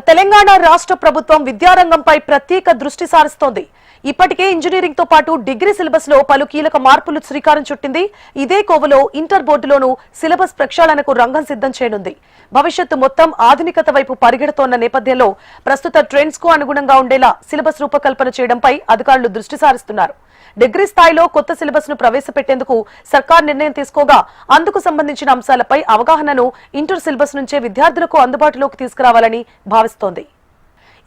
తెలంగాణ రాష్ట్ర ప్రభుత్వం విద్యారంగంపై ప్రత్యేక దృష్టి సారిస్తోంది. ఇప్పటికే ఇంజనీరింగ్ తో పాటు డిగ్రీ సిలబస్ లో పలు కీలక మార్పులు శ్రీకారం చుట్టింది. ఇదే కోవలో ఇంటర్ బోర్డులోనూ సిలబస్ ప్రక్షాళనకు రంగం సిద్ధం చేయనుంది. భవిష్యత్తు మొత్తం ఆధునికత వైపు పరిగెడుతోన్న నేపథ్యంలో ప్రస్తుత ట్రెండ్స్ కు అనుగుణంగా ఉండేలా సిలబస్ రూపకల్పన చేయడంపై అధికారులు దృష్టి సారిస్తున్నారు. డిగ్రీ స్థాయిలో కొత్త సిలబస్ ను ప్రవేశపెట్టేందుకు సర్కార్ నిర్ణయం తీసుకోగా అందుకు సంబంధించిన అంశాలపై అవగాహనను ఇంటర్ సిలబస్ నుంచే విద్యార్థులకు అందుబాటులోకి తీసుకురావాలని భావిస్తోంది.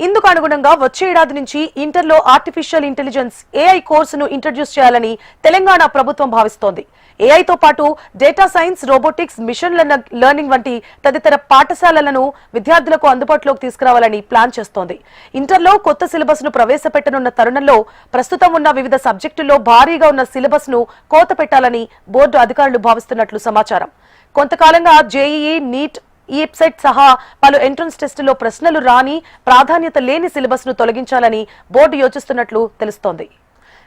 ఇందుకు అనుగుణంగా వచ్చే ఏడాది నుంచి ఇంటర్లో ఆర్టిఫిషియల్ ఇంటెలిజెన్స్ ఏఐ కోర్సును ఇంట్రడ్యూస్ చేయాలని తెలంగాణ ప్రభుత్వం భావిస్తోంది. ఏఐతో పాటు data science, robotics, machine learning వంటి తదితర పాఠశాలలను విద్యార్థులకు అందుబాటులోకి తీసుకురావాలని ప్లాన్ చేస్తోంది. ఇంటర్లో కొత్త సిలబస్ ను ప్రవేశపెట్టనున్న తరుణంలో ప్రస్తుతం ఉన్న వివిధ సబ్జెక్టుల్లో భారీగా ఉన్న సిలబస్ ను కోత పెట్టాలని బోర్డు అధికారులు భావిస్తున్నట్లు సమాచారం. కొంతకాలంగా జేఈఈ, నీట్, ఈ వెబ్సైట్ సహా పలు ఎంట్రన్స్ టెస్టులో ప్రశ్నలు రాని, ప్రాధాన్యత లేని సిలబస్ ను తొలగించాలని బోర్డు యోచిస్తున్నట్లు తెలుస్తోంది.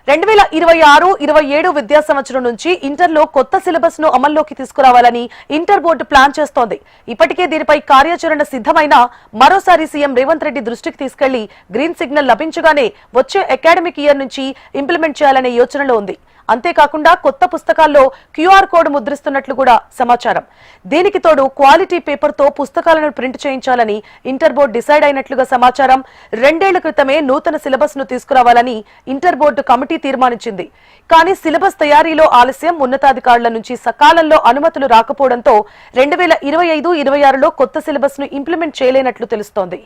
2026-27 విద్యా సంవత్సరం నుంచి ఇంటర్లో కొత్త సిలబస్ ను అమల్లోకి తీసుకురావాలని ఇంటర్ బోర్డు ప్లాన్ చేస్తోంది. ఇప్పటికే దీనిపై కార్యాచరణ సిద్ధమైన మరోసారి సీఎం రేవంత్ రెడ్డి దృష్టికి తీసుకెళ్లి గ్రీన్ సిగ్నల్ లభించగానే వచ్చే అకాడమిక్ ఇయర్ నుంచి ఇంప్లిమెంట్ చేయాలనే యోచనలో ఉంది. అంతేకాకుండా కొత్త పుస్తకాల్లో క్యూఆర్ కోడ్ ముద్రిస్తున్నట్లు కూడా సమాచారం. దీనికి తోడు క్వాలిటీ పేపర్ తో పుస్తకాలను ప్రింట్ చేయించాలని ఇంటర్ బోర్డు డిసైడ్ అయినట్లుగా సమాచారం. 2 ఏళ్ల క్రితమే నూతన సిలబస్ ను తీసుకురావాలని ఇంటర్ బోర్డు కమిటీ తీర్మానించింది. కానీ సిలబస్ తయారీలో ఆలస్యం, ఉన్నతాధికారుల నుంచి సకాలంలో అనుమతులు రాకపోవడంతో 2025-26లో కొత్త సిలబస్ ను ఇంప్లిమెంట్ చేయలేనట్లు తెలుస్తోంది.